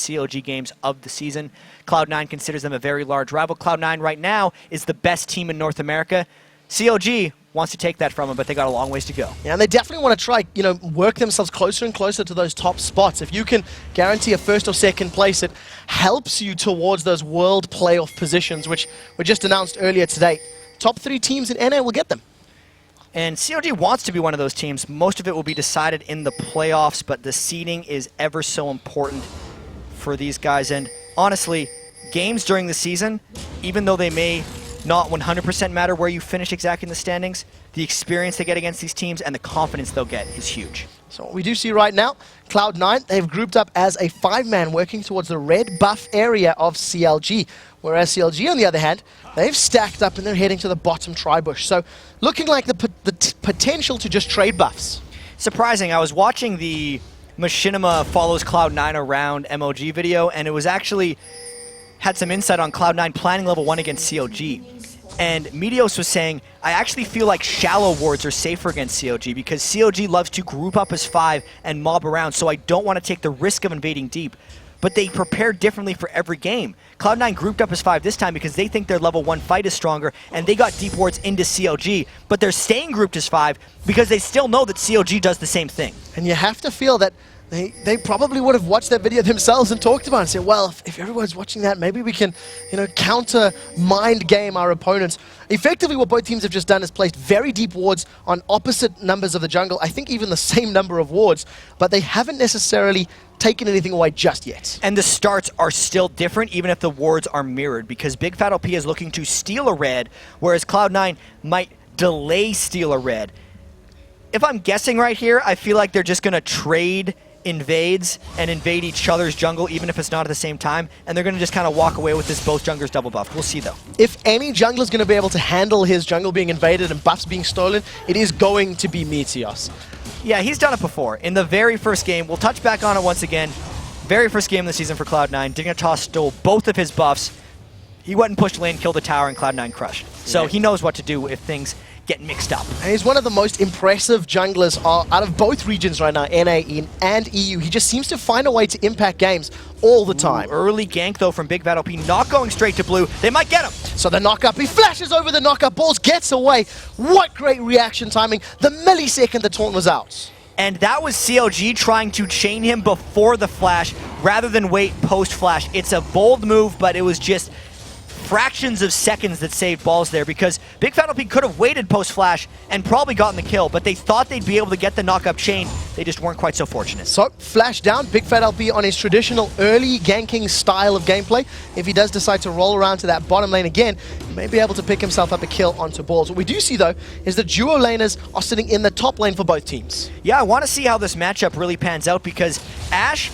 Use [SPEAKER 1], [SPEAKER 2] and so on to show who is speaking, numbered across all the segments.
[SPEAKER 1] COG games of the season. Cloud9 considers them a very large rival. Cloud9 right now is the best team in North America. COG wants to take that from them, but they got a long ways to go.
[SPEAKER 2] Yeah, and they definitely want to try, work themselves closer and closer to those top spots. If you can guarantee a first or second place, it helps you towards those world playoff positions, which were just announced earlier today. Top 3 teams in NA will get them.
[SPEAKER 1] And COG wants to be one of those teams. Most of it will be decided in the playoffs, but the seeding is ever so important for these guys. And honestly, games during the season, even though they may not 100% matter where you finish exactly in the standings, the experience they get against these teams and the confidence they'll get is huge.
[SPEAKER 2] So what we do see right now, Cloud9, they've grouped up as a 5-man working towards the red buff area of CLG, whereas CLG, on the other hand, they've stacked up and they're heading to the bottom tri-bush. So looking like the potential to just trade buffs.
[SPEAKER 1] Surprising, I was watching the Machinima follows Cloud9 around MOG video, and it was actually had some insight on Cloud9 planning level 1 against COG. And Meteos was saying, I actually feel like shallow wards are safer against COG because COG loves to group up as 5 and mob around, so I don't want to take the risk of invading deep. But they prepare differently for every game. Cloud9 grouped up as 5 this time because they think their level 1 fight is stronger, and they got deep wards into COG, but they're staying grouped as 5 because they still know that COG does the same thing.
[SPEAKER 2] And you have to feel that they probably would have watched that video themselves and talked about it and said, well, if everyone's watching that, maybe we can, counter mind game our opponents. Effectively, what both teams have just done is placed very deep wards on opposite numbers of the jungle. I think even the same number of wards, but they haven't necessarily taken anything away just yet.
[SPEAKER 1] And the starts are still different, even if the wards are mirrored, because Big Fat LP is looking to steal a red, whereas Cloud9 might delay steal a red. If I'm guessing right here, I feel like they're just going to trade invades and invade each other's jungle, even if it's not at the same time, and they're going to just kind of walk away with this both junglers double buff. We'll see, though.
[SPEAKER 2] If any jungler is going to be able to handle his jungle being invaded and buffs being stolen, it is going to be Meteos.
[SPEAKER 1] Yeah, he's done it before. In the very first game, we'll touch back on it once again. Very first game of the season for Cloud9, Dignitas stole both of his buffs. He went and pushed lane, killed the tower, and Cloud9 crushed. So he knows what to do if things get mixed up.
[SPEAKER 2] And he's one of the most impressive junglers out of both regions right now, NA and EU. He just seems to find a way to impact games all the time.
[SPEAKER 1] Early gank, though, from Big Fat LP, not going straight to blue. They might get him.
[SPEAKER 2] So the knock-up, he flashes over the knock-up, balls, gets away. What great reaction timing. The millisecond the taunt was out.
[SPEAKER 1] And that was CLG trying to chain him before the flash rather than wait post-flash. It's a bold move, but it was just fractions of seconds that saved balls there, because Big Fat LP could have waited post-flash and probably gotten the kill, but they thought they'd be able to get the knock-up chain. They just weren't quite so fortunate.
[SPEAKER 2] So, flash down, Big Fat LP on his traditional early ganking style of gameplay. If he does decide to roll around to that bottom lane again, he may be able to pick himself up a kill onto balls. What we do see, though, is the duo laners are sitting in the top lane for both teams.
[SPEAKER 1] Yeah, I want to see how this matchup really pans out, because Ashe,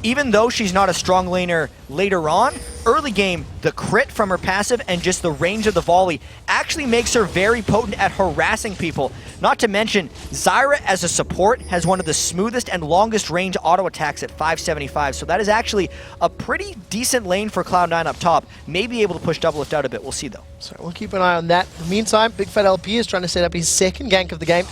[SPEAKER 1] even though she's not a strong laner later on, early game, the crit from her passive and just the range of the volley actually makes her very potent at harassing people. Not to mention, Zyra as a support has one of the smoothest and longest range auto attacks at 575, so that is actually a pretty decent lane for Cloud9 up top. May be able to push Doublelift out a bit, we'll see though.
[SPEAKER 2] So we'll keep an eye on that. In the meantime, Big Fat LP is trying to set up his second gank of the game.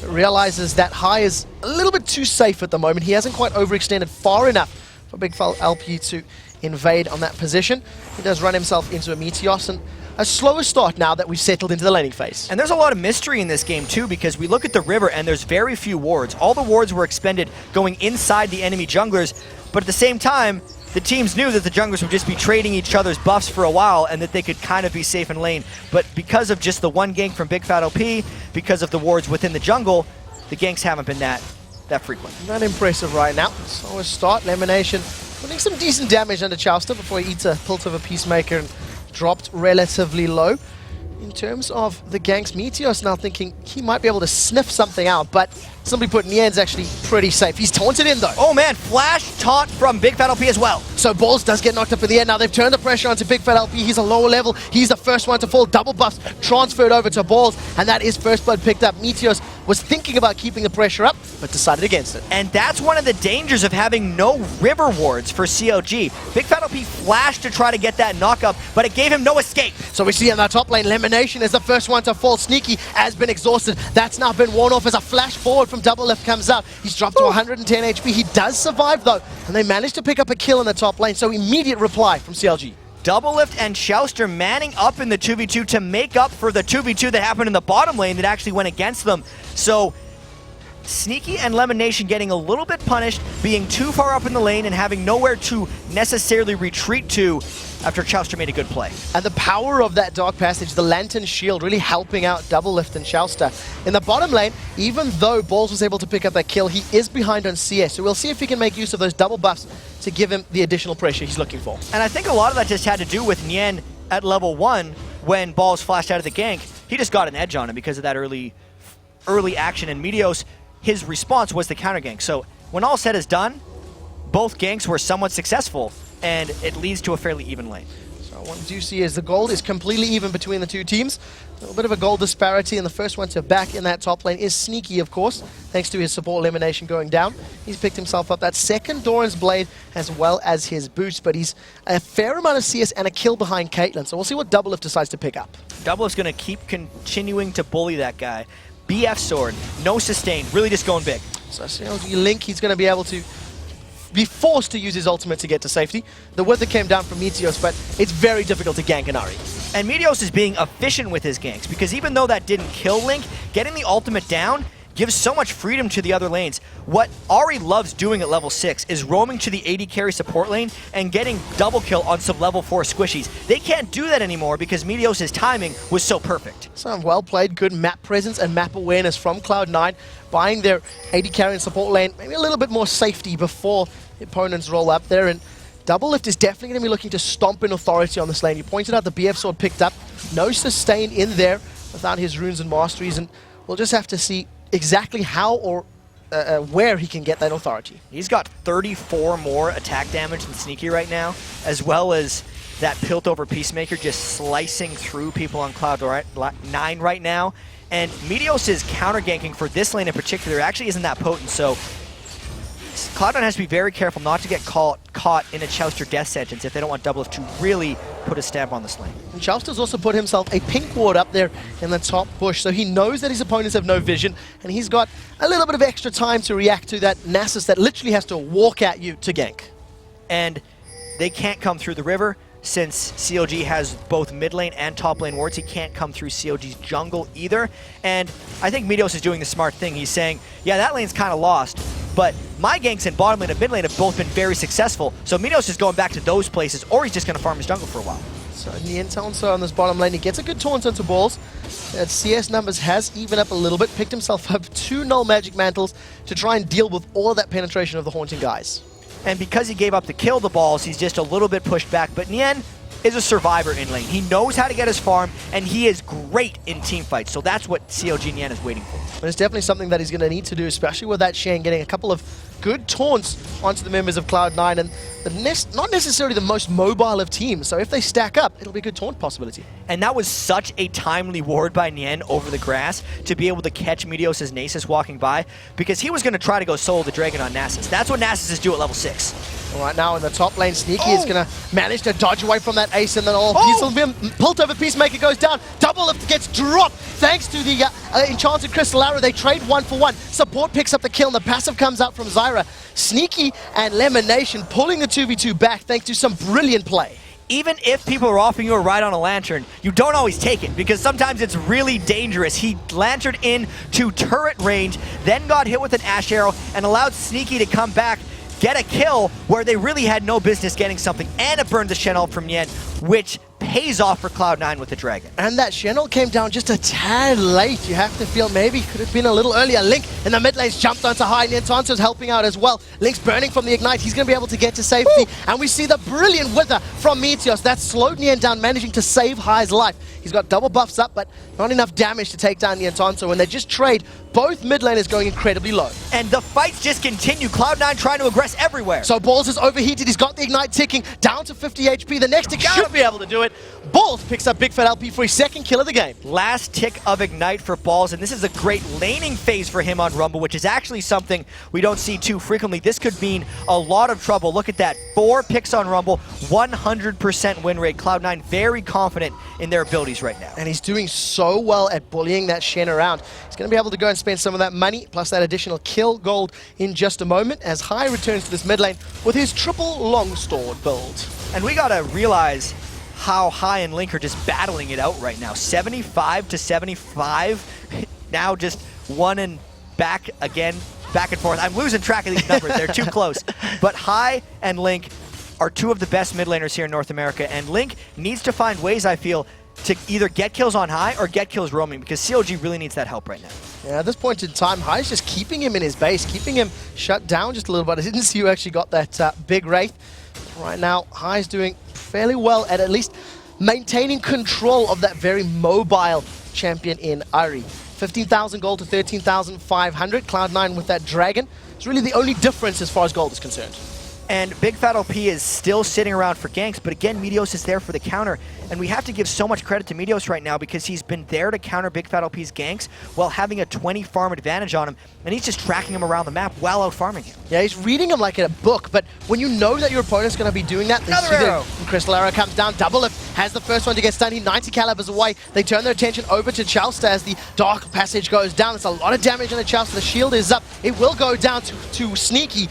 [SPEAKER 2] Realizes that high is a little bit too safe at the moment. He hasn't quite overextended far enough for Big Fat LP to invade on that position. He does run himself into a Meteos, and a slower start now that we've settled into the laning phase.
[SPEAKER 1] And there's a lot of mystery in this game too, because we look at the river and there's very few wards. All the wards were expended going inside the enemy junglers, but at the same time, the teams knew that the junglers would just be trading each other's buffs for a while and that they could kind of be safe in lane. But because of just the one gank from Big Fat LP, because of the wards within the jungle, the ganks haven't been that frequent.
[SPEAKER 2] Not impressive right now. So a start, Lemonation putting some decent damage under Chowster before he eats a Pult of a Peacemaker and dropped relatively low. In terms of the ganks, Meteos now thinking he might be able to sniff something out, but simply put, Nian's actually pretty safe. He's taunted in though.
[SPEAKER 1] Oh man, flash taunt from Big Fat LP as well.
[SPEAKER 2] So Balls does get knocked up in the air. Now they've turned the pressure onto Big Fat LP. He's a lower level. He's the first one to fall. Double buffs transferred over to Balls, and that is first blood picked up. Meteos was thinking about keeping the pressure up, but decided against it.
[SPEAKER 1] And that's one of the dangers of having no river wards for CLG. Big Fat OP flashed to try to get that knockup, but it gave him no escape.
[SPEAKER 2] So we see in that top lane, Elimination is the first one to fall. Sneaky has been exhausted. That's now been worn off as a flash forward from Doublelift comes out. He's dropped to 110 HP. He does survive though, and they managed to pick up a kill in the top lane, so immediate reply from CLG.
[SPEAKER 1] Doublelift and Chouster manning up in the 2v2 to make up for the 2v2 that happened in the bottom lane that actually went against them. So Sneaky and Lemonation getting a little bit punished, being too far up in the lane and having nowhere to necessarily retreat to after Chouster made a good play.
[SPEAKER 2] And the power of that Dark Passage, the Lantern Shield, really helping out Doublelift and Chouster. In the bottom lane, even though Balls was able to pick up that kill, he is behind on CS, so we'll see if he can make use of those double buffs to give him the additional pressure he's looking for.
[SPEAKER 1] And I think a lot of that just had to do with Nien at level 1 when Balls flashed out of the gank. He just got an edge on him because of that early action, and Meteos, his response was the counter gank. So when all said is done, both ganks were somewhat successful, and it leads to a fairly even lane.
[SPEAKER 2] So what we do see is the gold is completely even between the two teams. A little bit of a gold disparity, and the first one to back in that top lane is Sneaky, of course, thanks to his support Elimination going down. He's picked himself up that second Doran's Blade as well as his boost, but he's a fair amount of CS and a kill behind Caitlyn, so we'll see what Doublelift decides to pick up.
[SPEAKER 1] Doublelift's going to keep continuing to bully that guy. BF sword, no sustain, really just going big.
[SPEAKER 2] So CLG Link, he's going to be able to be forced to use his ultimate to get to safety. The Wither came down from Meteos, but it's very difficult to gank an Ahri.
[SPEAKER 1] And Meteos is being efficient with his ganks, because even though that didn't kill Link, getting the ultimate down gives so much freedom to the other lanes. What Ahri loves doing at level 6 is roaming to the AD carry support lane and getting double kill on some level 4 squishies. They can't do that anymore because Meteos' timing was so perfect.
[SPEAKER 2] So well played, good map presence and map awareness from Cloud9, buying their AD carry and support lane maybe a little bit more safety before the opponents roll up there. And Doublelift is definitely going to be looking to stomp in authority on this lane. You pointed out the BF sword picked up, no sustain in there without his runes and masteries, and we'll just have to see exactly how or where he can get that authority.
[SPEAKER 1] He's got 34 more attack damage than Sneaky right now, as well as that Piltover Peacemaker just slicing through people on Cloud9 right now. And Meteos' counter ganking for this lane in particular actually isn't that potent, so Cloud9 has to be very careful not to get caught in a Chouster death sentence if they don't want Doublelift to really put a stamp on this lane.
[SPEAKER 2] And Chouster's also put himself a pink ward up there in the top bush, so he knows that his opponents have no vision, and he's got a little bit of extra time to react to that Nasus that literally has to walk at you to gank.
[SPEAKER 1] And they can't come through the river. Since CLG has both mid lane and top lane wards, he can't come through CLG's jungle either. And I think Meteos is doing the smart thing. He's saying, yeah, that lane's kind of lost, but my ganks in bottom lane and mid lane have both been very successful. So Meteos is going back to those places, or he's just going to farm his jungle for a while.
[SPEAKER 2] So Nien Taunso on this bottom lane, he gets a good taunt into Balls. That CS numbers has evened up a little bit, picked himself up 2 null magic mantles to try and deal with all of that penetration of the Haunting guys.
[SPEAKER 1] And because he gave up to kill the Balls, he's just a little bit pushed back. But Nien is a survivor in lane. He knows how to get his farm, and he is great in team fights. So that's what CLG Nien is waiting for.
[SPEAKER 2] But it's definitely something that he's going to need to do, especially with that Shen getting a couple of good taunts onto the members of Cloud9, and not necessarily the most mobile of teams. So if they stack up, it'll be a good taunt possibility.
[SPEAKER 1] And that was such a timely ward by Nien over the grass to be able to catch Meteos' Nasus walking by, because he was going to try to go solo the Dragon on Nasus. That's what Nasus do at level 6.
[SPEAKER 2] Right now in the top lane, Sneaky is going to manage to dodge away from that ace, and then Piltover Peacemaker goes down. Doublelift gets dropped thanks to the Enchanted Crystal Arrow. They trade 1-for-1. Support picks up the kill, and the passive comes out from Zyra. Sneaky and Elimination pulling the 2v2 back thanks to some brilliant play.
[SPEAKER 1] Even if people are offering you a ride on a lantern, you don't always take it, because sometimes it's really dangerous. He lanterned in to turret range, then got hit with an Ash Arrow, and allowed Sneaky to come back, get a kill where they really had no business getting something, and it burned the Shen ult from Nien, which pays off for Cloud9 with the Dragon.
[SPEAKER 2] And that Shen ult came down just a tad late. You have to feel maybe could have been a little earlier. Link in the mid lane's jumped onto high. Nien Taunso's helping out as well. Link's burning from the Ignite. He's going to be able to get to safety. Ooh. And we see the brilliant Wither from Meteos. That slowed Nien down, managing to save High's life. He's got double buffs up, but not enough damage to take down Nien Taunso. And they just trade both mid laners going incredibly low.
[SPEAKER 1] And the fights just continue. Cloud9 trying to aggress everywhere.
[SPEAKER 2] So Balls is overheated. He's got the Ignite ticking down to 50 HP. The next tick should be able to do it. Balls picks up Big Fat LP for his second kill of the game.
[SPEAKER 1] Last tick of Ignite for Balls, and this is a great laning phase for him on Rumble, which is actually something we don't see too frequently. This could mean a lot of trouble. Look at that. 4 picks on Rumble, 100% win rate. Cloud9 very confident in their abilities right now.
[SPEAKER 2] And he's doing so well at bullying that Shen around. He's going to be able to go and spend some of that money, plus that additional kill gold in just a moment, as High returns to this mid lane with his triple longsword build.
[SPEAKER 1] And we got to realize how High and Link are just battling it out right now. 75 to 75. Now just one and back again, back and forth. I'm losing track of these numbers. They're too close. But High and Link are 2 of the best mid laners here in North America. And Link needs to find ways, I feel, to either get kills on High or get kills roaming, because CLG really needs that help right now.
[SPEAKER 2] Yeah, at this point in time, High's just keeping him in his base, keeping him shut down just a little bit. I didn't see who actually got that big Wraith. Right now, High's doing fairly well at least maintaining control of that very mobile champion in Ari. 15,000 gold to 13,500. Cloud9 with that dragon. It's really the only difference as far as gold is concerned.
[SPEAKER 1] And Big Fat LP is still sitting around for ganks, but again, Meteos is there for the counter. And we have to give so much credit to Meteos right now because he's been there to counter Big Fat LP's ganks while having a 20 farm advantage on him, and he's just tracking him around the map while out farming him.
[SPEAKER 2] Yeah, he's reading him like a book, but when you know that your opponent's going to be doing that,
[SPEAKER 1] another arrow.
[SPEAKER 2] Crystal Arrow comes down, Double Lift has the first one to get stunned. He 90 calibers away. They turn their attention over to Chausta as the Dark Passage goes down. It's a lot of damage on the Chausta. The shield is up. It will go down to Sneaky.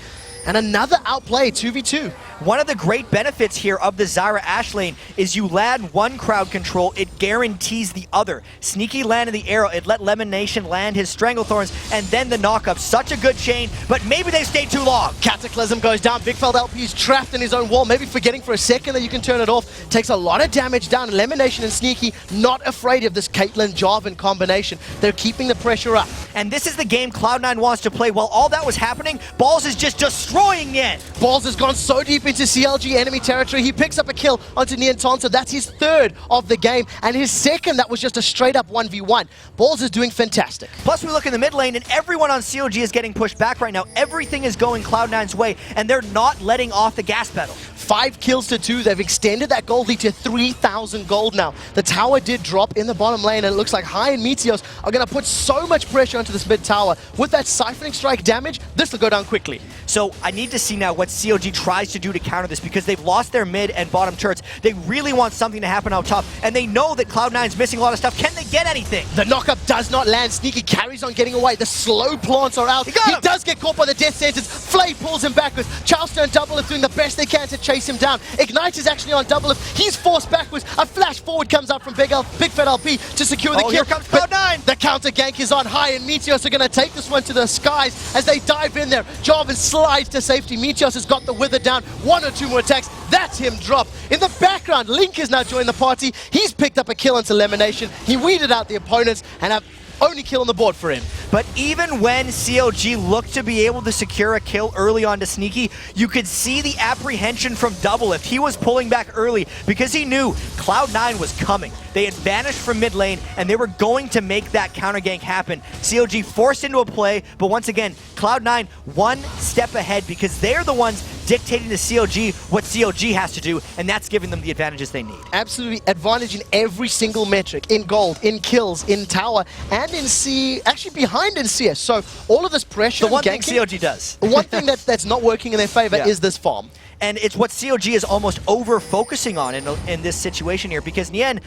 [SPEAKER 2] And another outplay, 2v2.
[SPEAKER 1] One of the great benefits here of the Zyra Ashe lane is you land one crowd control, it guarantees the other. Sneaky landed the arrow, it let Lemon Nation land his Stranglethorns, and then the knockup. Such a good chain, but maybe they stayed too long.
[SPEAKER 2] Cataclysm goes down. Big Feld LP is trapped in his own wall, maybe forgetting for a second that you can turn it off. Takes a lot of damage down. Lemon Nation and Sneaky not afraid of this Caitlyn Jarvan combination. They're keeping the pressure up.
[SPEAKER 1] And this is the game Cloud9 wants to play. While all that was happening, Balls is just destroying it.
[SPEAKER 2] Balls has gone so deep into CLG enemy territory. He picks up a kill onto Nian Tonto. That's his 3rd of the game. And his 2nd, that was just a straight up 1v1. Balls is doing fantastic.
[SPEAKER 1] Plus, we look in the mid lane, and everyone on CLG is getting pushed back right now. Everything is going Cloud9's way, and they're not letting off the gas pedal.
[SPEAKER 2] 5 kills to 2. They've extended that gold lead to 3,000 gold now. The tower did drop in the bottom lane, and it looks like High and Meteos are going to put so much pressure onto this mid tower. With that Siphoning Strike damage, this will go down quickly.
[SPEAKER 1] So I need to see now what CLG tries to do to counter this, because they've lost their mid and bottom turrets. They really want something to happen out top, and they know that Cloud9's missing a lot of stuff. Can they get anything?
[SPEAKER 2] The knockup does not land. Sneaky carries on getting away. The slow plants are out. He does get caught by the death sentence. Flay pulls him backwards. Chausta and Double Lift doing the best they can to chase him down. Ignite is actually on Double Lift. He's forced backwards. A flash forward comes up from Big Fat LP to secure the kill.
[SPEAKER 1] Here comes Cloud9.
[SPEAKER 2] The counter gank is on. High, and Meteos are going to take this one to the skies as they dive in there. Jarvan slides to safety. Meteos has got the wither down. 1 or 2 more attacks. That's him drop. In the background, Link has now joined the party. He's picked up a kill into Elimination. He weeded out the opponents and have only kill on the board for him.
[SPEAKER 1] But even when CLG looked to be able to secure a kill early on to Sneaky, you could see the apprehension from Double Lift. He was pulling back early because he knew Cloud9 was coming. They had vanished from mid lane, and they were going to make that counter gank happen. CLG forced into a play, but once again, Cloud9 one step ahead because they're the ones dictating to CLG what CLG has to do, and that's giving them the advantages they need.
[SPEAKER 2] Absolutely advantage in every single metric, in gold, in kills, in tower, and in C, actually behind in CS. So all of this pressure,
[SPEAKER 1] the one thing
[SPEAKER 2] ganking,
[SPEAKER 1] CLG does.
[SPEAKER 2] one thing that's not working in their favor is this farm.
[SPEAKER 1] And it's what CLG is almost over-focusing on in this situation here, because Nian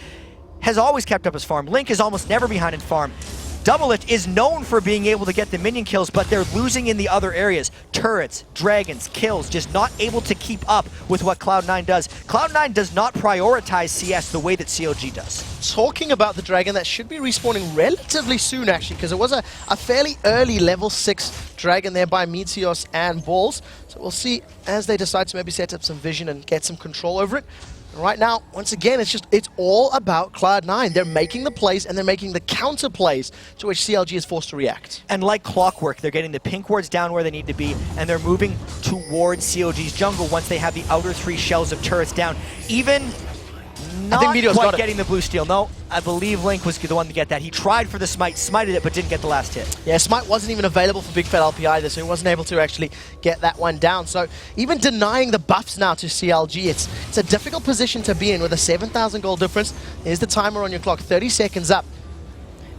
[SPEAKER 1] has always kept up his farm. Link is almost never behind in farm. Double Lift is known for being able to get the minion kills, but they're losing in the other areas. Turrets, dragons, kills, just not able to keep up with what Cloud9 does. Cloud9 does not prioritize CS the way that CLG does.
[SPEAKER 2] Talking about the dragon, that should be respawning relatively soon, actually, because it was a fairly early level 6 dragon there by Meteos and Balls. So we'll see as they decide to maybe set up some vision and get some control over it. Right now, once again, it's all about Cloud9. They're making the plays, and they're making the counter plays to which CLG is forced to react.
[SPEAKER 1] And like clockwork, they're getting the pink wards down where they need to be, and they're moving towards CLG's jungle once they have the outer 3 shells of turrets down. Even Not
[SPEAKER 2] Meteor's got
[SPEAKER 1] quite
[SPEAKER 2] it.
[SPEAKER 1] getting the blue steal. No, I believe Link was the one to get that. He tried for the smite, smited it, but didn't get the last hit.
[SPEAKER 2] Yeah, Smite wasn't even available for Big Fat LP either, so he wasn't able to actually get that one down. So even denying the buffs now to CLG, it's a difficult position to be in with a 7,000 gold difference. Here's the timer on your clock, 30 seconds up.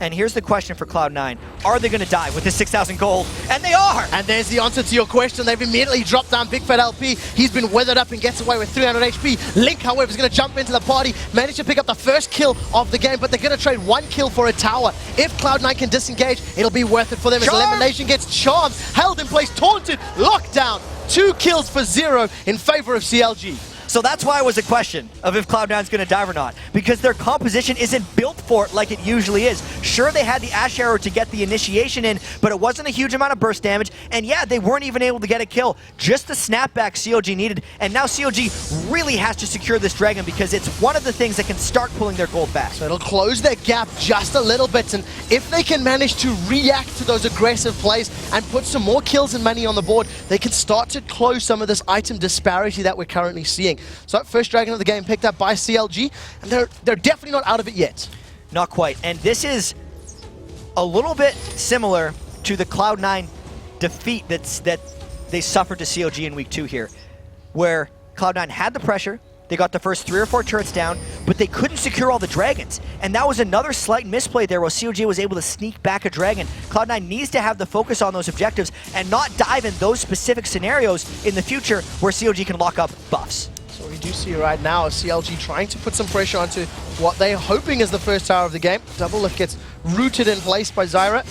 [SPEAKER 1] And here's the question for Cloud9. Are they going to die with this 6,000 gold? And they are!
[SPEAKER 2] And there's the answer to your question. They've immediately dropped down Big Fat LP. He's been weathered up and gets away with 300 HP. Link, however, is going to jump into the party, manage to pick up the first kill of the game, but they're going to trade one kill for a tower. If Cloud9 can disengage, it'll be worth it for them. As elimination gets charmed, held in place, taunted, locked down. 2 kills for 0 in favor of CLG.
[SPEAKER 1] So that's why it was a question of if Cloud9's going to dive or not, because their composition isn't built for it like it usually is. Sure, they had the Ash Arrow to get the initiation in, but it wasn't a huge amount of burst damage, and yeah, they weren't even able to get a kill. Just the snapback COG needed, and now COG really has to secure this dragon because it's one of the things that can start pulling their gold back.
[SPEAKER 2] So it'll close their gap just a little bit, and if they can manage to react to those aggressive plays and put some more kills and money on the board, they can start to close some of this item disparity that we're currently seeing. So first dragon of the game picked up by CLG, and they're definitely not out of it yet.
[SPEAKER 1] Not quite. And this is a little bit similar to the Cloud9 defeat that they suffered to CLG in week 2 here, where Cloud9 had the pressure, they got the first 3 or 4 turrets down, but they couldn't secure all the dragons. And that was another slight misplay there where CLG was able to sneak back a dragon. Cloud9 needs to have the focus on those objectives and not dive in those specific scenarios in the future where CLG can lock up buffs.
[SPEAKER 2] So we do see right now CLG trying to put some pressure onto what they're hoping is the first tower of the game. Double lift gets rooted in place by Zyra.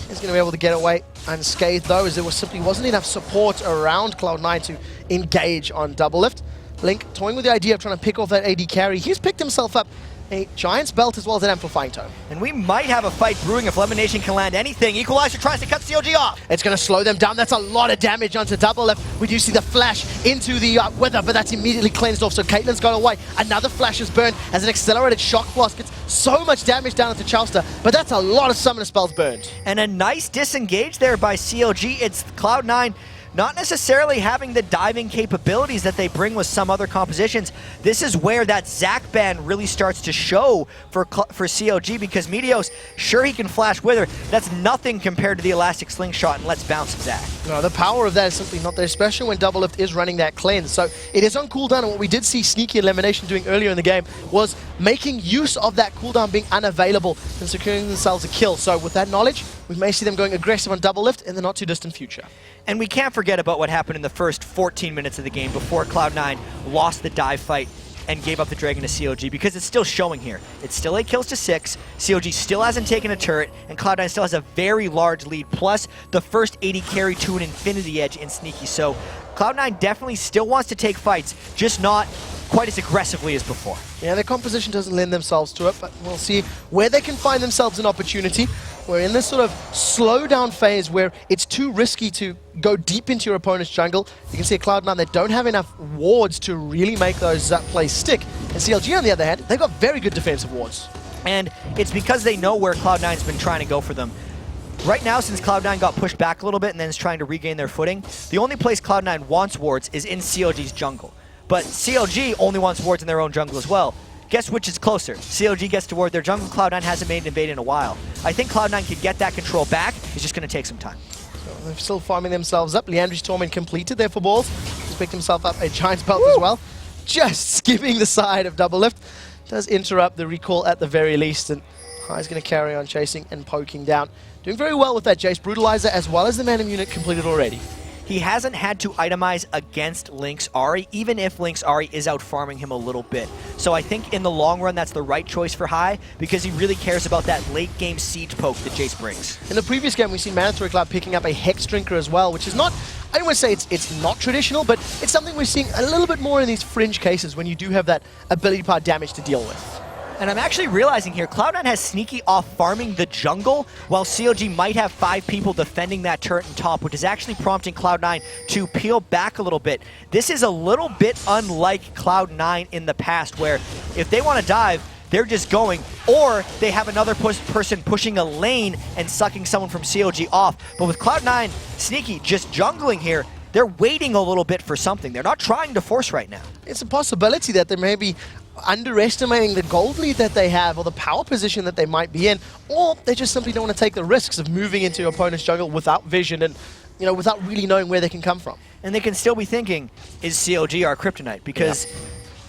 [SPEAKER 2] He's going to be able to get away unscathed though, as there simply wasn't enough support around Cloud9 to engage on double lift. Link toying with the idea of trying to pick off that AD carry. He's picked himself up a Giant's Belt as well as an Amplifying Tome.
[SPEAKER 1] And we might have a fight brewing if Elimination can land anything. Equalizer tries to cut CLG off.
[SPEAKER 2] It's going to slow them down. That's a lot of damage onto double left. We do see the flash into the Wither, but that's immediately cleansed off. So Caitlyn's got away. Another flash is burned as an accelerated shock blast gets so much damage down into Chowster, but that's a lot of summoner spells burned.
[SPEAKER 1] And a nice disengage there by CLG. It's Cloud9 not necessarily having the diving capabilities that they bring with some other compositions. This is where that Zac ban really starts to show for CLG, because Meteos, sure he can flash Wither, that's nothing compared to the Elastic Slingshot and Let's Bounce of Zac.
[SPEAKER 2] No, the power of that is simply not there, especially when Double Lift is running that cleanse. So it is on cooldown, and what we did see Sneaky Elimination doing earlier in the game was making use of that cooldown being unavailable and securing themselves a kill. So with that knowledge, we may see them going aggressive on Double Lift in the not too distant future.
[SPEAKER 1] And we can't forget about what happened in the first 14 minutes of the game before Cloud9 lost the dive fight and gave up the dragon to CLG, because it's still showing here. It's still 8 kills to 6, CLG still hasn't taken a turret, and Cloud9 still has a very large lead, plus the first 80 carry to an Infinity Edge in Sneaky. So Cloud9 definitely still wants to take fights, just not quite as aggressively as before.
[SPEAKER 2] Yeah, their composition doesn't lend themselves to it, but we'll see where they can find themselves an opportunity. We're in this sort of slow down phase where it's too risky to go deep into your opponent's jungle. You can see at Cloud9 they don't have enough wards to really make those plays stick. And CLG, on the other hand, they've got very good defensive wards.
[SPEAKER 1] And it's because they know where Cloud9's been trying to go for them. Right now, since Cloud9 got pushed back a little bit and then is trying to regain their footing, the only place Cloud9 wants wards is in CLG's jungle. But CLG only wants wards in their own jungle as well. Guess which is closer? CLG gets to ward their jungle. Cloud9 hasn't made an invade in a while. I think Cloud9 can get that control back. It's just going to take some time.
[SPEAKER 2] So they're still farming themselves up. Leandry's Torment completed there for balls. He's picked himself up a Giant's Belt as well. Just skipping the side of Double Lift. Does interrupt the recall at the very least. And High's going to carry on chasing and poking down. Doing very well with that Jace Brutalizer, as well as the Manum unit completed already.
[SPEAKER 1] He hasn't had to itemize against Link's Ahri, even if Link's Ahri is out farming him a little bit. So I think in the long run, that's the right choice for High, because he really cares about that late game siege poke that Jace brings.
[SPEAKER 2] In the previous game, we've seen Mandatory Cloud picking up a Hex Drinker as well, which is not, I don't want to say it's not traditional, but it's something we're seeing a little bit more in these fringe cases when you do have that ability part damage to deal with.
[SPEAKER 1] And I'm actually realizing here, Cloud9 has Sneaky off farming the jungle, while CLG might have 5 people defending that turret in top, which is actually prompting Cloud9 to peel back a little bit. This is a little bit unlike Cloud9 in the past, where if they want to dive, they're just going, or they have another person pushing a lane and sucking someone from CLG off. But with Cloud9, Sneaky just jungling here, they're waiting a little bit for something. They're not trying to force right now.
[SPEAKER 2] It's a possibility that there may be underestimating the gold lead that they have or the power position that they might be in, or they just simply don't want to take the risks of moving into your opponent's jungle without vision and, you know, without really knowing where they can come from.
[SPEAKER 1] And they can still be thinking, is CLG our kryptonite? Because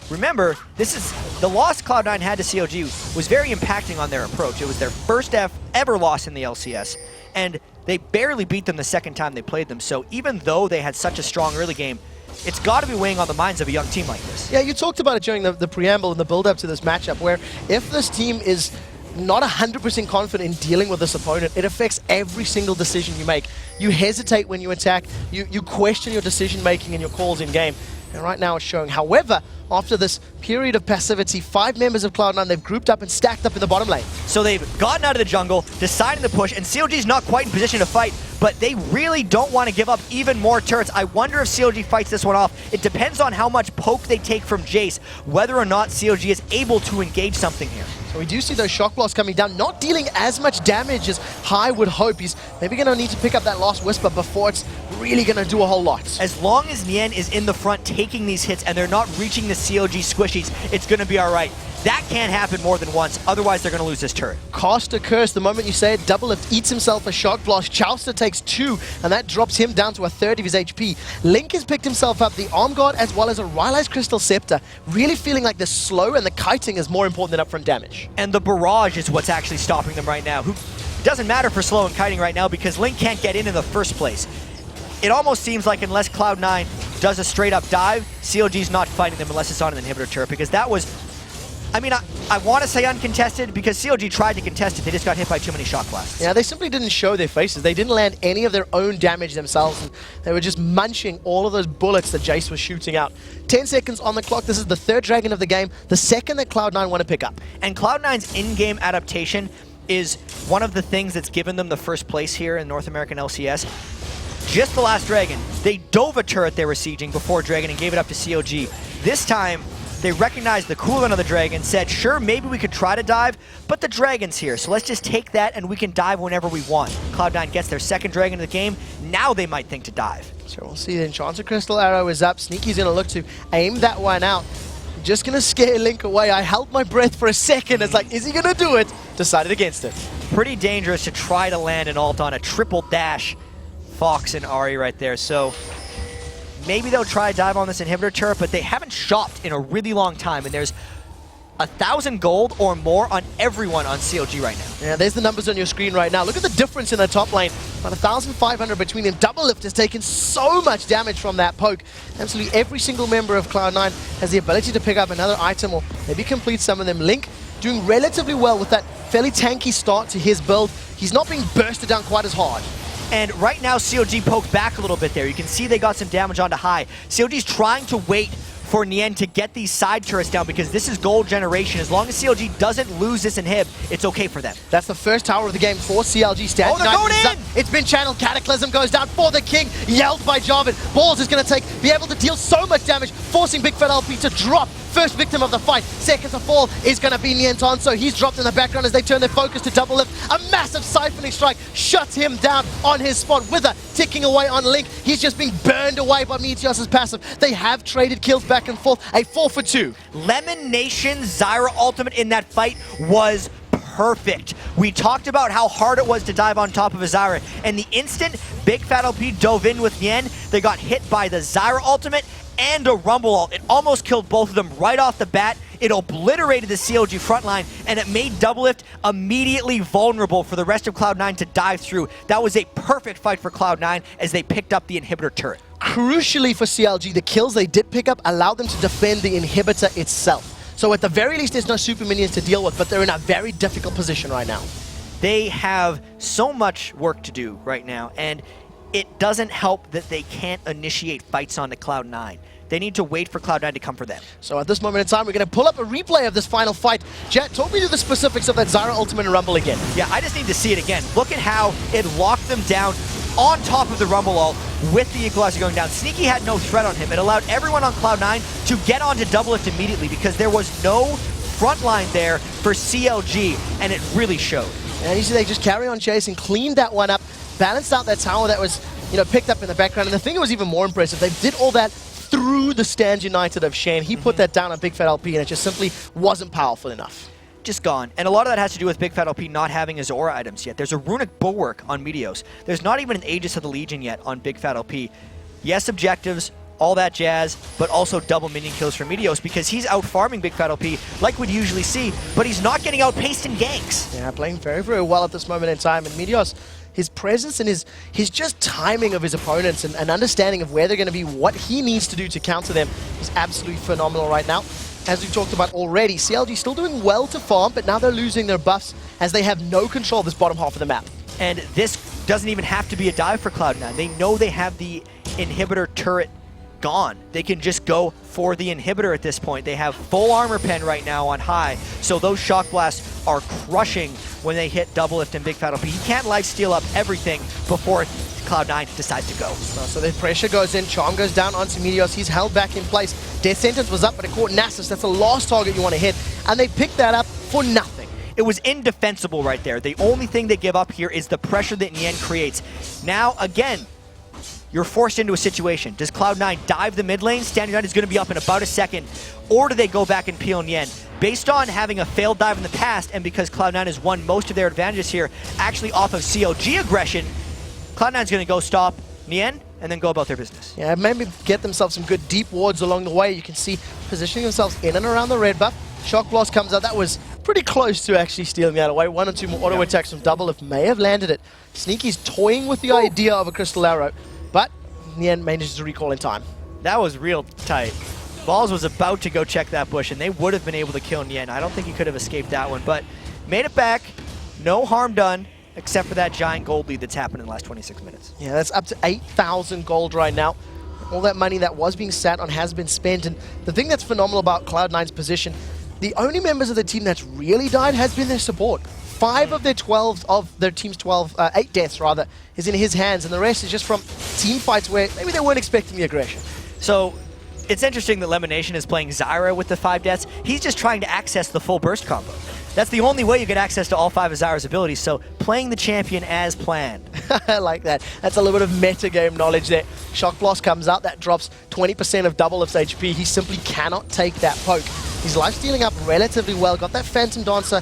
[SPEAKER 1] remember, this is the loss Cloud9 had to CLG was very impacting on their approach. It was their first ever loss in the LCS, and they barely beat them the second time they played them. So even though they had such a strong early game, it's got to be weighing on the minds of a young team like this.
[SPEAKER 2] Yeah, you talked about it during the preamble and the build-up to this matchup, where if this team is not 100% confident in dealing with this opponent, it affects every single decision you make. You hesitate when you attack, you question your decision-making and your calls in-game, and right now it's showing. However, after this period of passivity, 5 members of Cloud9, they've grouped up and stacked up in the bottom lane.
[SPEAKER 1] So they've gotten out of the jungle, decided to push, and CLG's not quite in position to fight, but they really don't want to give up even more turrets. I wonder if CLG fights this one off. It depends on how much poke they take from Jace, whether or not CLG is able to engage something here.
[SPEAKER 2] So we do see those shock blasts coming down, not dealing as much damage as High would hope. He's maybe going to need to pick up that last Whisper before it's really going to do a whole lot.
[SPEAKER 1] As long as Nien is in the front taking these hits and they're not reaching the CLG squishies, it's going to be all right. That can't happen more than once, otherwise they're going to lose this turret.
[SPEAKER 2] Cast a curse. The moment you say it, Doublelift eats himself a shock blast. Chowster takes 2, and that drops him down to a third of his HP. Link has picked himself up the Arm Guard as well as a Rylai's Crystal Scepter, really feeling like the slow and the kiting is more important than upfront damage.
[SPEAKER 1] And the barrage is what's actually stopping them right now. It doesn't matter for slow and kiting right now because Link can't get in the first place. It almost seems like unless Cloud9 does a straight up dive, CLG's not fighting them unless it's on an inhibitor turret, because that was, I mean, I want to say uncontested because CLG tried to contest it. They just got hit by too many shock blasts.
[SPEAKER 2] Yeah, they simply didn't show their faces. They didn't land any of their own damage themselves, and they were just munching all of those bullets that Jace was shooting out. 10 seconds on the clock. This is the third dragon of the game, the second that Cloud9 want to pick up.
[SPEAKER 1] And Cloud9's in-game adaptation is one of the things that's given them the first place here in North American LCS. Just the last dragon, they dove a turret they were sieging before dragon and gave it up to CLG. This time, they recognized the cooldown of the dragon, said, sure, maybe we could try to dive, but the dragon's here, so let's just take that and we can dive whenever we want. Cloud9 gets their second dragon of the game, now they might think to dive.
[SPEAKER 2] So we'll see the Enchanted Crystal Arrow is up. Sneaky's going to look to aim that one out. Just going to scare Link away. I held my breath for a second. It's like, is he going to do it? Decided against it.
[SPEAKER 1] Pretty dangerous to try to land an ult on a triple dash. Fox and Ahri right there, so maybe they'll try to dive on this inhibitor turret, but they haven't shopped in a really long time, and there's 1,000 gold or more on everyone on CLG right now.
[SPEAKER 2] Yeah, there's the numbers on your screen right now. Look at the difference in the top lane. About 1,500 between them. Doublelift has taken so much damage from that poke. Absolutely every single member of Cloud9 has the ability to pick up another item or maybe complete some of them. Link doing relatively well with that fairly tanky start to his build. He's not being bursted down quite as hard.
[SPEAKER 1] And right now, CLG poked back a little bit there. You can see they got some damage onto High. CLG's trying to wait for Nien to get these side turrets down because this is gold generation. As long as CLG doesn't lose this inhib, it's okay for them.
[SPEAKER 2] That's the first tower of the game for CLG.
[SPEAKER 1] Oh, they're going in!
[SPEAKER 2] It's been channeled. Cataclysm goes down for the king, yelled by Jarvan. Balls is going to be able to deal so much damage, forcing Big Fat LP to drop. First victim of the fight. Second to fall is going to be Nienton, so he's dropped in the background as they turn their focus to Doublelift. A massive siphoning strike shuts him down on his spot. Wither ticking away on Link. He's just being burned away by Meteos' passive. They have traded kills back and forth. A 4-for-2.
[SPEAKER 1] Lemon Nation Zyra ultimate in that fight was perfect. We talked about how hard it was to dive on top of a Zyra, and the instant Big Fat LP dove in with Nien, they got hit by the Zyra ultimate and a Rumble ult. It almost killed both of them right off the bat. It obliterated the CLG frontline, and it made Doublelift immediately vulnerable for the rest of Cloud9 to dive through. That was a perfect fight for Cloud9 as they picked up the inhibitor turret.
[SPEAKER 2] Crucially for CLG, the kills they did pick up allowed them to defend the inhibitor itself. So at the very least, there's no super minions to deal with, but they're in a very difficult position right now.
[SPEAKER 1] They have so much work to do right now, and it doesn't help that they can't initiate fights onto Cloud9. They need to wait for Cloud9 to come for them.
[SPEAKER 2] So at this moment in time, we're going to pull up a replay of this final fight. Jet, talk me through the specifics of that Zyra Ultimate and Rumble again.
[SPEAKER 1] Yeah, I just need to see it again. Look at how it locked them down on top of the Rumble ult with the Equalizer going down. Sneaky had no threat on him. It allowed everyone on Cloud9 to get onto Doublelift immediately because there was no front line there for CLG, and it really showed.
[SPEAKER 2] And you see they just carry on chasing, cleaned that one up, balanced out that tower that was, you know, picked up in the background. And the thing that was even more impressive, they did all that through the stand United of Shane. He put that down on Big Fat LP, and it just simply wasn't powerful enough.
[SPEAKER 1] Just gone. And a lot of that has to do with Big Fat LP not having his aura items yet. There's a Runic Bulwark on Meteos. There's not even an Aegis of the Legion yet on Big Fat LP. Yes, objectives, all that jazz, but also double minion kills for Meteos because he's out farming Big Fat LP like we'd usually see, but he's not getting outpaced in ganks.
[SPEAKER 2] Yeah, playing very, very well at this moment in time. And Meteos, his presence and his just timing of his opponents and understanding of where they're going to be, what he needs to do to counter them is absolutely phenomenal right now. As we've talked about already, CLG still doing well to farm, but now they're losing their buffs as they have no control of this bottom half of the map.
[SPEAKER 1] And this doesn't even have to be a dive for Cloud9. They know they have the inhibitor turret gone. They can just go for the inhibitor at this point. They have full armor pen right now on high, so those shock blasts are crushing when they hit double lift and Big Fat LP. He can't lifesteal up everything before Cloud9 decides to go.
[SPEAKER 2] So the pressure goes in, Charm goes down onto Meteos, he's held back in place. Death Sentence was up, but it caught Nasus. That's the last target you want to hit, and they picked that up for nothing.
[SPEAKER 1] It was indefensible right there. The only thing they give up here is the pressure that Nien creates. Now, again, you're forced into a situation. Does Cloud9 dive the mid lane? Stand United is going to be up in about a second. Or do they go back and peel Nien? Based on having a failed dive in the past, and because Cloud9 has won most of their advantages here, actually off of COG aggression, Cloud9 is going to go stop Nien and then go about their business.
[SPEAKER 2] Yeah, maybe get themselves some good deep wards along the way. You can see positioning themselves in and around the red buff. Shock Blast comes out. That was pretty close to actually stealing that away. 1 or 2 more auto attacks from Double Lift may have landed it. Sneaky's toying with the idea of a Crystal Arrow, but in the end manages to recall in time.
[SPEAKER 1] That was real tight. Balls was about to go check that bush, and they would have been able to kill Nien. I don't think he could have escaped that one, but made it back. No harm done, except for that giant gold lead that's happened in the last 26 minutes.
[SPEAKER 2] Yeah, that's up to 8,000 gold right now. All that money that was being sat on has been spent, and the thing that's phenomenal about Cloud9's position, the only members of the team that's really died has been their support. 5 of their 12, of their team's 12, 8 deaths rather, is in his hands, and the rest is just from team fights where maybe they weren't expecting the aggression.
[SPEAKER 1] So it's interesting that Lemonation is playing Zyra with the 5 deaths. He's just trying to access the full burst combo. That's the only way you get access to all 5 of Zyra's abilities, so playing the champion as planned.
[SPEAKER 2] I like that. That's a little bit of metagame knowledge there. Shock Blast comes out, that drops 20% of Double Lift's HP. He simply cannot take that poke. He's lifestealing up relatively well, got that Phantom Dancer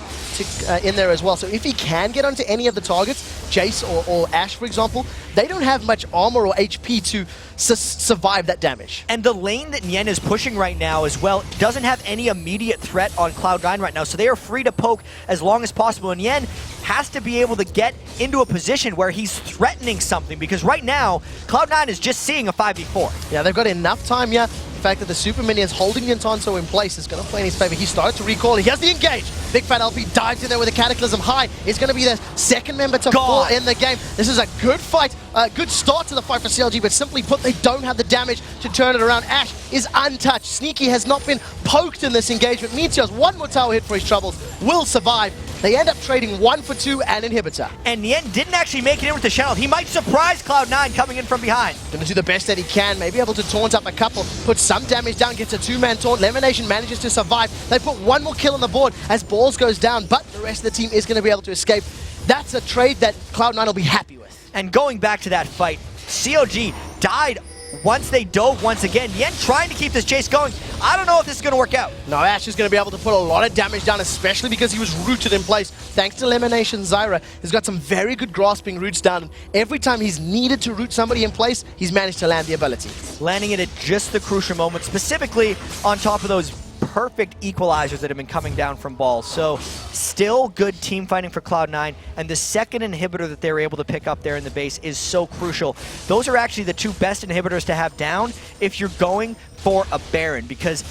[SPEAKER 2] in there as well. So if he can get onto any of the targets, Jace or Ashe for example, they don't have much armor or HP to survive that damage.
[SPEAKER 1] And the lane that Nien is pushing right now as well doesn't have any immediate threat on Cloud9 right now, so they are free to poke as long as possible. And Nien has to be able to get into a position where he's threatening something, because right now, Cloud9 is just seeing a 5v4.
[SPEAKER 2] Yeah, they've got enough time here. The fact that the super minions holding Ntanso in place is going to play in his favor. He started to recall. He has the engage. Big Fat LP dives in there with a Cataclysm high. Is going to be the second member to fall in the game. This is a good fight, a good start to the fight for CLG, but simply put, they don't have the damage to turn it around. Ashe is untouched. Sneaky has not been poked in this engagement. Meteos, one more tower hit for his troubles, will survive. They end up trading 1 for 2 and inhibitor.
[SPEAKER 1] And Nien didn't actually make it in with the shadow. He might surprise Cloud9 coming in from behind.
[SPEAKER 2] Gonna do the best that he can, maybe able to taunt up a couple, put some damage down, gets a 2-man taunt. Lemonation manages to survive. They put 1 more kill on the board as Balls goes down, but the rest of the team is gonna be able to escape. That's a trade that Cloud9 will be happy with.
[SPEAKER 1] And going back to that fight, COG died once they dove once again. Nien trying to keep this chase going. I don't know if this is going to work out.
[SPEAKER 2] No, Ashe is going to be able to put a lot of damage down, especially because he was rooted in place. Thanks to Lemonation, Zyra has got some very good grasping roots down. And every time he's needed to root somebody in place, he's managed to land the ability.
[SPEAKER 1] Landing it at just the crucial moment, specifically on top of those perfect equalizers that have been coming down from Balls. So still good team fighting for Cloud9, and the second inhibitor that they were able to pick up there in the base is so crucial. Those are actually the 2 best inhibitors to have down if you're going for a Baron, because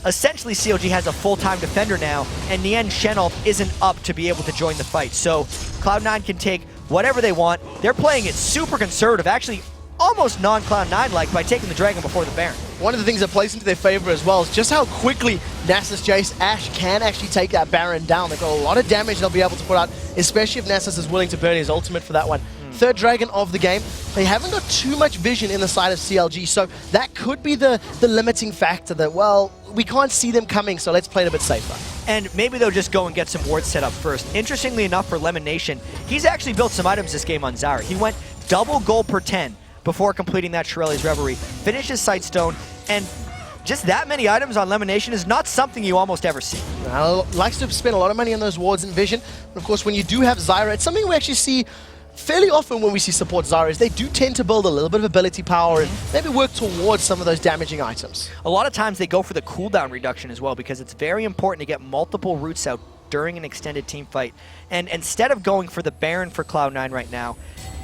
[SPEAKER 1] essentially COG has a full-time defender now, and Nien Shenolf isn't up to be able to join the fight. So Cloud9 can take whatever they want. They're playing it super conservative, actually almost non-Cloud9-like, by taking the Dragon before the Baron.
[SPEAKER 2] One of the things that plays into their favor as well is just how quickly Nasus, Jace, Ashe can actually take that Baron down. They've got a lot of damage they'll be able to put out, especially if Nasus is willing to burn his ultimate for that one. Third Dragon of the game. They haven't got too much vision in the side of CLG, so that could be the limiting factor that, well, we can't see them coming, so let's play it a bit safer.
[SPEAKER 1] And maybe they'll just go and get some wards set up first. Interestingly enough for Lemonation, he's actually built some items this game on Zyra. He went double gold per 10 before completing that Shirelli's Reverie, finished his Sightstone, And just that many items on Lemonation is not something you almost ever see.
[SPEAKER 2] Likes to spend a lot of money on those wards and vision. And of course, when you do have Zyra, it's something we actually see fairly often when we see support Zyras. They do tend to build a little bit of ability power and maybe work towards some of those damaging items.
[SPEAKER 1] A lot of times they go for the cooldown reduction as well, because it's very important to get multiple roots out during an extended team fight. And instead of going for the Baron for Cloud9 right now,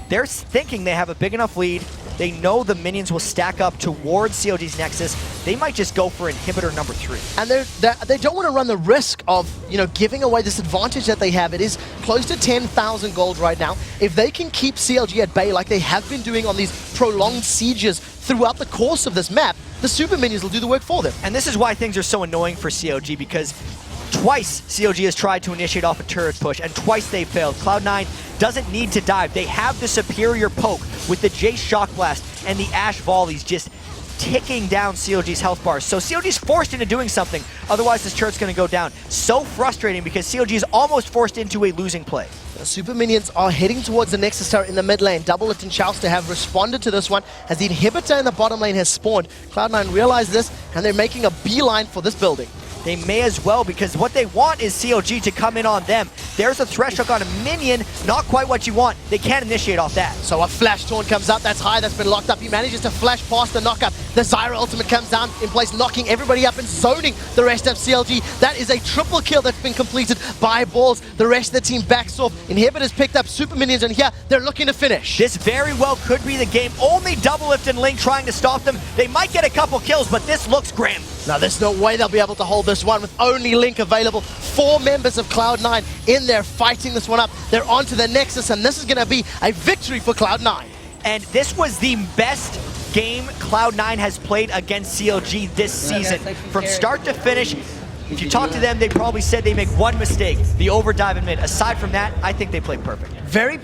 [SPEAKER 1] they're thinking they have a big enough lead. They know the minions will stack up towards COG's Nexus. They might just go for inhibitor number 3.
[SPEAKER 2] And they don't want to run the risk of, giving away this advantage that they have. It is close to 10,000 gold right now. If they can keep CLG at bay like they have been doing on these prolonged sieges throughout the course of this map, the super minions will do the work for them.
[SPEAKER 1] And this is why things are so annoying for COG, because twice COG has tried to initiate off a turret push, and twice they failed. Cloud9 doesn't need to dive. They have the superior poke with the Jace Shock Blast and the Ashe Volleys just ticking down COG's health bars. So COG's forced into doing something, otherwise this turret's going to go down. So frustrating, because COG is almost forced into a losing play.
[SPEAKER 2] The super minions are heading towards the Nexus turret in the mid lane. Double-It and Chouse to have responded to this one as the inhibitor in the bottom lane has spawned. Cloud9 realize this, and they're making a beeline for this building.
[SPEAKER 1] They may as well, because what they want is COG to come in on them. There's a threshold on a minion, not quite what you want. They can't initiate off that.
[SPEAKER 2] So a Flash Taunt comes out, that's high, that's been locked up. He manages to flash past the knockup. The Zyra ultimate comes down in place, knocking everybody up and zoning the rest of CLG. That is a triple kill that's been completed by Balls. The rest of the team backs off. Inhibitors picked up super minions, and here they're looking to finish.
[SPEAKER 1] This very well could be the game. Only Double-Lift and Link trying to stop them. They might get a couple kills, but this looks grim.
[SPEAKER 2] Now, there's no way they'll be able to hold this one with only Link available. 4 members of Cloud9 in there fighting this one up. They're onto the Nexus, and this is going to be a victory for Cloud9.
[SPEAKER 1] And this was the best game Cloud9 has played against CLG this season. From start to finish, if you talk to them, they probably said they make one mistake, the overdive in mid. Aside from that, I think they played perfect.
[SPEAKER 2] Very